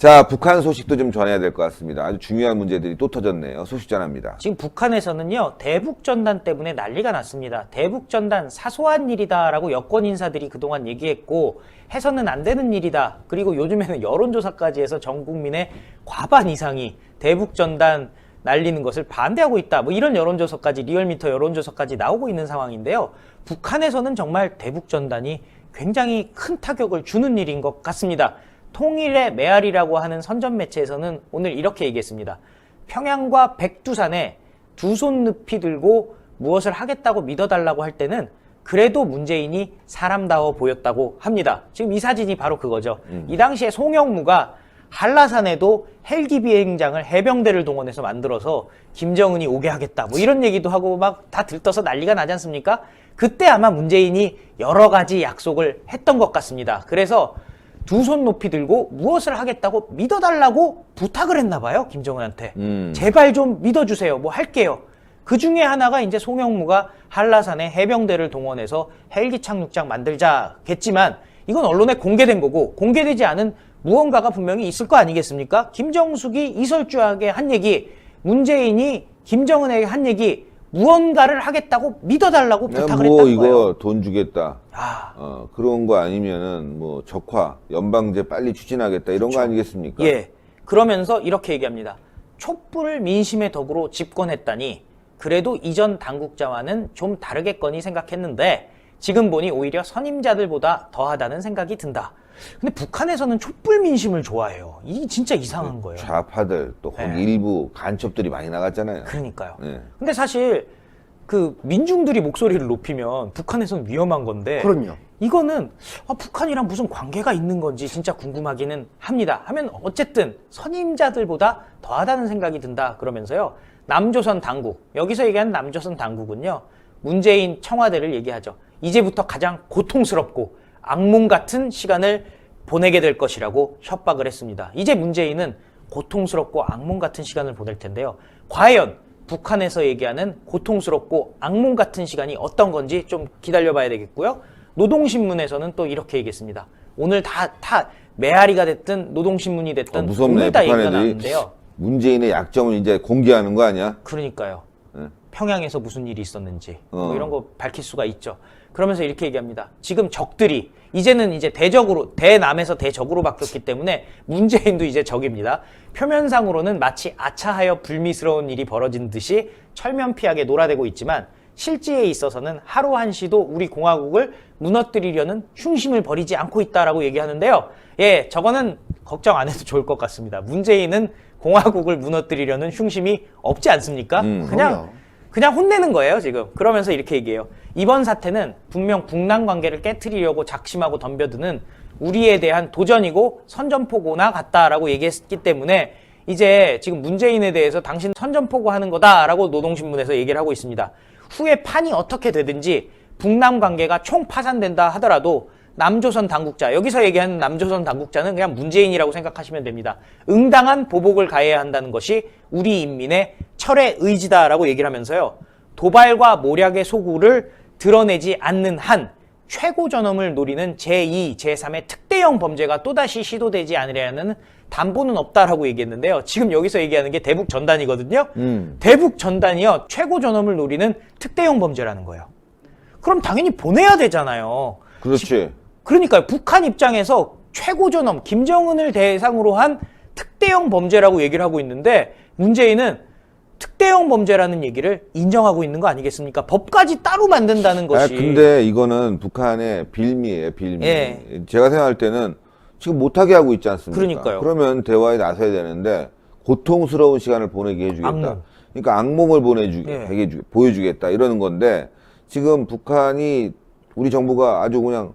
자, 북한 소식도 좀 전해야 될 것 같습니다. 아주 중요한 문제들이 또 터졌네요. 소식 전합니다. 지금 북한에서는요, 대북전단 때문에 난리가 났습니다. 대북전단 사소한 일이다라고 여권 인사들이 그동안 얘기했고 해서는 안 되는 일이다. 그리고 요즘에는 여론조사까지 해서 전 국민의 과반 이상이 대북전단 날리는 것을 반대하고 있다. 뭐 이런 여론조사까지, 리얼미터 여론조사까지 나오고 있는 상황인데요. 북한에서는 정말 대북전단이 굉장히 큰 타격을 주는 일인 것 같습니다. 통일의 메아리라고 하는 선전 매체에서는 오늘 이렇게 얘기했습니다. 평양과 백두산에 두 손 높이 들고 무엇을 하겠다고 믿어달라고 할 때는 그래도 문재인이 사람다워 보였다고 합니다. 지금 이 사진이 바로 그거죠. 이 당시에 송영무가 한라산에도 헬기 비행장을 해병대를 동원해서 만들어서 김정은이 오게 하겠다. 뭐 이런 얘기도 하고 막 다 들떠서 난리가 나지 않습니까? 그때 아마 문재인이 여러 가지 약속을 했던 것 같습니다. 그래서 두 손 높이 들고 무엇을 하겠다고 믿어달라고 부탁을 했나 봐요, 김정은한테. 제발 좀 믿어주세요. 뭐 할게요. 그 중에 하나가 이제 송영무가 한라산에 해병대를 동원해서 헬기 착륙장 만들자겠지만 이건 언론에 공개된 거고 공개되지 않은 무언가가 분명히 있을 거 아니겠습니까? 김정숙이 이설주에게 한 얘기, 문재인이 김정은에게 한 얘기, 무언가를 하겠다고 믿어달라고 부탁을 뭐 했다는 거예요. 이거 돈 주겠다. 그런 거 아니면은 뭐 적화, 연방제 빨리 추진하겠다 이런 거 아니겠습니까? 예. 그러면서 이렇게 얘기합니다. 촛불을 민심의 덕으로 집권했다니 그래도 이전 당국자와는 좀 다르겠거니 생각했는데 지금 보니 오히려 선임자들보다 더하다는 생각이 든다. 근데 북한에서는 촛불 민심을 좋아해요. 이게 진짜 이상한 거예요. 좌파들 또 거기 일부 간첩들이 많이 나갔잖아요. 그러니까요. 네. 근데 사실 그 민중들이 목소리를 높이면 북한에서는 위험한 건데 그럼요. 이거는 북한이랑 무슨 관계가 있는 건지 진짜 궁금하기는 합니다. 하면 어쨌든 선임자들보다 더하다는 생각이 든다 그러면서요. 남조선 당국, 여기서 얘기하는 남조선 당국은요. 문재인 청와대를 얘기하죠. 이제부터 가장 고통스럽고 악몽 같은 시간을 보내게 될 것이라고 협박을 했습니다. 이제 문재인은 고통스럽고 악몽 같은 시간을 보낼 텐데요. 과연 북한에서 얘기하는 고통스럽고 악몽 같은 시간이 어떤 건지 좀 기다려봐야 되겠고요. 노동신문에서는 또 이렇게 얘기했습니다. 오늘 다 메아리가 됐든 노동신문이 됐든 무섭네. 오늘 다 얘기가 북한 애들이 나왔는데요. 문재인의 약점을 이제 공개하는 거 아니야? 그러니까요. 네. 평양에서 무슨 일이 있었는지 뭐 이런 거 밝힐 수가 있죠. 그러면서 이렇게 얘기합니다. 지금 적들이 이제는 이제 대적으로 대남에서 대적으로 바뀌었기 때문에 문재인도 이제 적입니다. 표면상으로는 마치 아차하여 불미스러운 일이 벌어진 듯이 철면피하게 놀아대고 있지만 실제에 있어서는 하루 한시도 우리 공화국을 무너뜨리려는 흉심을 버리지 않고 있다라고 얘기하는데요. 예, 저거는 걱정 안 해도 좋을 것 같습니다. 문재인은 공화국을 무너뜨리려는 흉심이 없지 않습니까? 그냥 혼내는 거예요, 지금. 그러면서 이렇게 얘기해요. 이번 사태는 분명 북남 관계를 깨트리려고 작심하고 덤벼드는 우리에 대한 도전이고 선전포고나 같다라고 얘기했기 때문에 이제 지금 문재인에 대해서 당신 선전포고 하는 거다라고 노동신문에서 얘기를 하고 있습니다. 후에 판이 어떻게 되든지 북남 관계가 총파산된다 하더라도 남조선 당국자, 여기서 얘기하는 남조선 당국자는 그냥 문재인이라고 생각하시면 됩니다. 응당한 보복을 가해야 한다는 것이 우리 인민의 철의 의지다라고 얘기를 하면서요. 도발과 모략의 소구를 드러내지 않는 한 최고 전엄을 노리는 제2, 제3의 특대형 범죄가 또다시 시도되지 않으려는 담보는 없다라고 얘기했는데요. 지금 여기서 얘기하는 게 대북 전단이거든요. 대북 전단이요. 최고 전엄을 노리는 특대형 범죄라는 거예요. 그럼 당연히 보내야 되잖아요. 그렇지. 그러니까요. 북한 입장에서 최고 전엄, 김정은을 대상으로 한 특대형 범죄라고 얘기를 하고 있는데 문재인은 특대형 범죄라는 얘기를 인정하고 있는 거 아니겠습니까? 법까지 따로 만든다는 것이. 근데 이거는 북한의 빌미예요, 빌미. 예. 제가 생각할 때는 지금 못하게 하고 있지 않습니까? 그러니까요. 그러면 대화에 나서야 되는데 고통스러운 시간을 보내게 해주겠다. 악몽. 그러니까 악몽을 예. 보여주겠다 이러는 건데 지금 북한이 우리 정부가 아주 그냥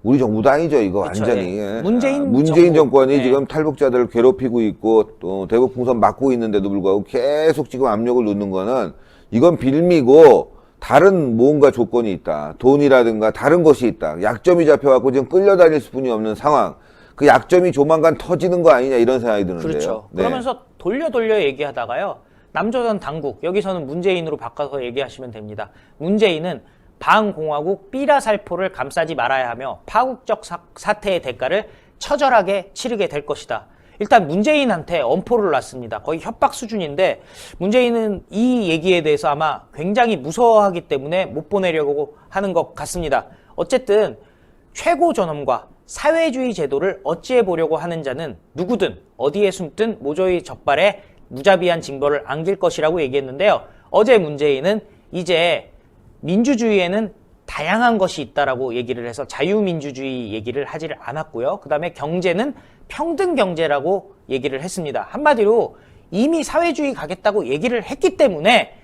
우리 정부도 아니죠, 이거 그쵸, 완전히. 예. 예. 문재인 정권이 예. 지금 탈북자들을 괴롭히고 있고 또 대북 풍선 막고 있는데도 불구하고 계속 지금 압력을 넣는 거는 이건 빌미고 다른 뭔가 조건이 있다. 돈이라든가 다른 것이 있다. 약점이 잡혀갖고 지금 끌려다닐 수뿐이 없는 상황. 그 약점이 조만간 터지는 거 아니냐 이런 생각이 드는데요. 그렇죠. 네. 그러면서 돌려 얘기하다가요. 남조선 당국, 여기서는 문재인으로 바꿔서 얘기하시면 됩니다. 문재인은 반공화국 삐라살포를 감싸지 말아야 하며 파국적 사태의 대가를 처절하게 치르게 될 것이다. 일단 문재인한테 엄포를 놨습니다. 거의 협박 수준인데 문재인은 이 얘기에 대해서 아마 굉장히 무서워하기 때문에 못 보내려고 하는 것 같습니다. 어쨌든 최고 존엄과 사회주의 제도를 어찌해 보려고 하는 자는 누구든 어디에 숨든 모조리 적발에 무자비한 징벌을 안길 것이라고 얘기했는데요. 어제 문재인은 이제 민주주의에는 다양한 것이 있다라고 얘기를 해서 자유민주주의 얘기를 하지를 않았고요. 그 다음에 경제는 평등 경제라고 얘기를 했습니다. 한마디로 이미 사회주의 가겠다고 얘기를 했기 때문에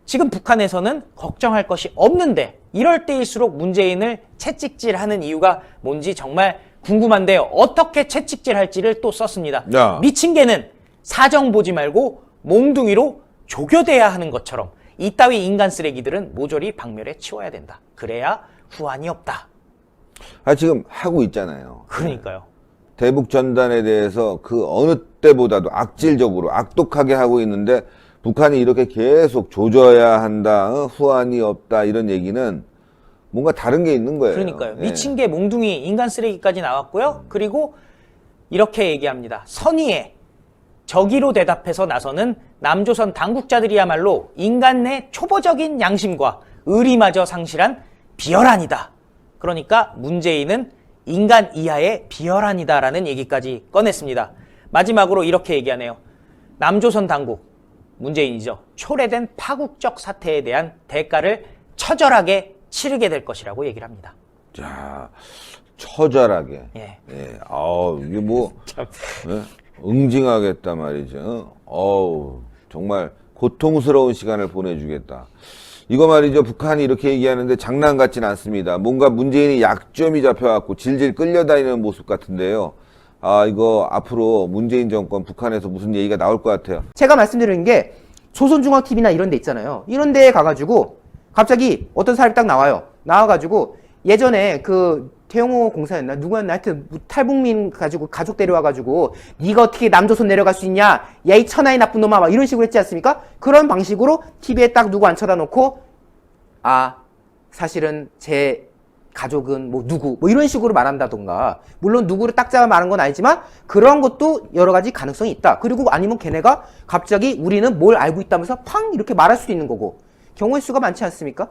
지금 북한에서는 걱정할 것이 없는데 이럴 때일수록 문재인을 채찍질하는 이유가 뭔지 정말 궁금한데요. 어떻게 채찍질할지를 또 썼습니다. 야. 미친 개는 사정 보지 말고 몽둥이로 조교돼야 하는 것처럼 이따위 인간 쓰레기들은 모조리 박멸해 치워야 된다. 그래야 후환이 없다. 지금 하고 있잖아요. 그러니까요. 대북 전단에 대해서 그 어느 때보다도 악질적으로 악독하게 하고 있는데 북한이 이렇게 계속 조져야 한다, 후환이 없다 이런 얘기는 뭔가 다른 게 있는 거예요. 그러니까요. 예. 미친 개, 몽둥이, 인간 쓰레기까지 나왔고요. 그리고 이렇게 얘기합니다. 선의에 적의로 대답해서 나서는 남조선 당국자들이야말로 인간 내 초보적인 양심과 의리마저 상실한 비열한이다. 그러니까 문재인은 인간 이하의 비열한이다라는 얘기까지 꺼냈습니다. 마지막으로 이렇게 얘기하네요. 남조선 당국, 문재인이죠. 초래된 파국적 사태에 대한 대가를 처절하게 치르게 될 것이라고 얘기를 합니다. 자, 처절하게. 예. 이게 뭐, 예? 응징하겠다 말이죠. 정말 고통스러운 시간을 보내주겠다. 이거 말이죠. 북한이 이렇게 얘기하는데 장난 같진 않습니다. 뭔가 문재인이 약점이 잡혀갖고 질질 끌려다니는 모습 같은데요. 이거 앞으로 문재인 정권 북한에서 무슨 얘기가 나올 것 같아요. 제가 말씀드리는 게 조선중앙TV나 이런 데 있잖아요. 이런 데에 가가지고 갑자기 어떤 사람이 딱 나와요. 나와가지고 예전에 그 태영호 공사였나 누구였나 하여튼 탈북민 가지고 가족 데려와가지고 네가 어떻게 남조선 내려갈 수 있냐, 야 이 천하의 나쁜 놈아, 막 이런 식으로 했지 않습니까? 그런 방식으로 TV에 딱 누구 앉혀다 놓고 사실은 제 가족은 뭐 누구 뭐 이런 식으로 말한다던가, 물론 누구를 딱 잡아 말한 건 아니지만 그런 것도 여러 가지 가능성이 있다. 그리고 아니면 걔네가 갑자기 우리는 뭘 알고 있다면서 팡 이렇게 말할 수도 있는 거고, 경우의 수가 많지 않습니까?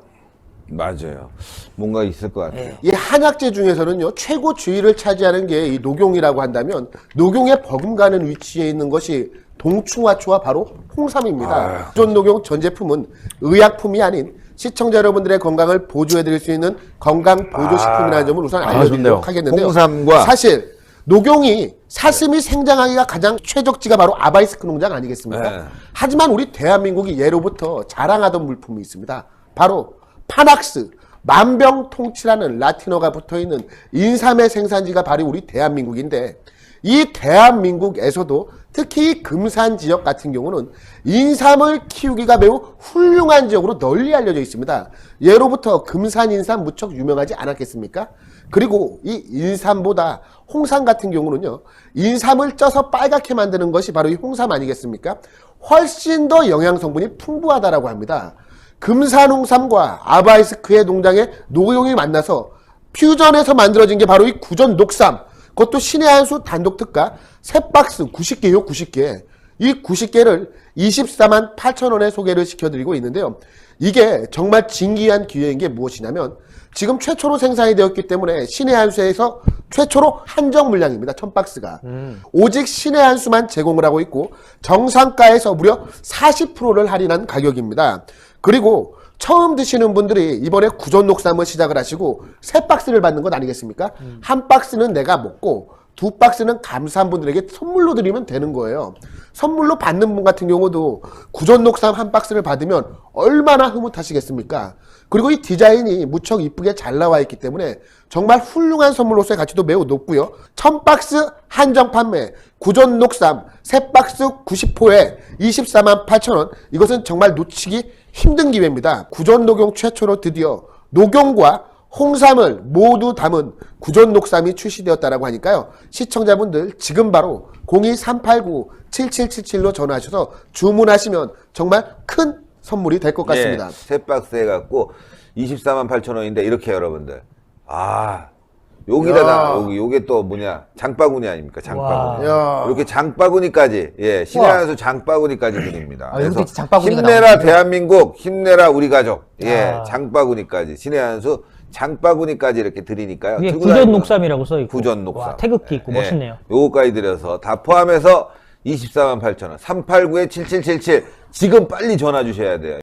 맞아요. 뭔가 있을 것 같아요. 이 한약재 중에서는요, 최고 주위를 차지하는 게 이 녹용이라고 한다면, 녹용에 버금가는 위치에 있는 것이 동충하초와 바로 홍삼입니다. 기존 녹용 전 제품은 의약품이 아닌 시청자 여러분들의 건강을 보조해드릴 수 있는 건강 보조식품이라는 점을 우선 알려드리도록 하겠는데요. 홍삼과 사실 녹용이 사슴이 생장하기가 가장 최적지가 바로 아바이스크 농장 아니겠습니까? 네. 하지만 우리 대한민국이 예로부터 자랑하던 물품이 있습니다. 바로 파낙스, 만병통치라는 라틴어가 붙어있는 인삼의 생산지가 바로 우리 대한민국인데, 이 대한민국에서도 특히 이 금산 지역 같은 경우는 인삼을 키우기가 매우 훌륭한 지역으로 널리 알려져 있습니다. 예로부터 금산 인삼 무척 유명하지 않았겠습니까? 그리고 이 인삼보다 홍삼 같은 경우는요, 인삼을 쪄서 빨갛게 만드는 것이 바로 이 홍삼 아니겠습니까? 훨씬 더 영양 성분이 풍부하다라고 합니다. 금산 홍삼과 아바이스크의 농장의 녹용이 만나서 퓨전해서 만들어진 게 바로 이 구전 녹삼, 그것도 신의 한 수 단독 특가 3박스 90개요, 90개. 이 90개를 24만 8천 원에 소개를 시켜드리고 있는데요. 이게 정말 진기한 기회인 게 무엇이냐면, 지금 최초로 생산이 되었기 때문에 신의 한 수에서 최초로 한정 물량입니다. 1000박스가. 오직 신의 한 수만 제공을 하고 있고, 정상가에서 무려 40%를 할인한 가격입니다. 그리고 처음 드시는 분들이 이번에 구전 녹삼을 시작을 하시고 3박스를 받는 것 아니겠습니까? 한 박스는 내가 먹고 2박스는 감사한 분들에게 선물로 드리면 되는 거예요. 선물로 받는 분 같은 경우도 구전 녹삼 한 박스를 받으면 얼마나 흐뭇하시겠습니까? 그리고 이 디자인이 무척 이쁘게 잘 나와 있기 때문에 정말 훌륭한 선물로서의 가치도 매우 높고요. 1000박스 한정 판매, 구전 녹삼 3박스 90호에 24만 8천 원. 이것은 정말 놓치기 힘든 기회입니다. 구전 녹용 최초로 드디어 녹용과 홍삼을 모두 담은 구전 녹삼이 출시되었다라고 하니까요. 시청자분들 지금 바로 02-389-7777로 전화하셔서 주문하시면 정말 큰 선물이 될 것 같습니다. 네, 3박스 해갖고 24만 8천 원인데 이렇게 여러분들 여기다가 요게 또 뭐냐 장바구니 아닙니까? 장바구니. 야. 이렇게 장바구니까지 예 신의 한 수 장바구니까지 드립니다. 아, 여기도 그래서 장바구니가 힘내라 나오는데. 대한민국, 힘내라 우리 가족. 예 아. 장바구니까지 신의 한 수 장바구니까지 이렇게 드리니까요. 위에 들고 구전 다니면 녹삼이라고 써 있고. 구전 녹삼. 와, 태극기 있고 예, 멋있네요. 요거까지 드려서 다 포함해서 248,000원. 389-7777 지금 빨리 전화 주셔야 돼요.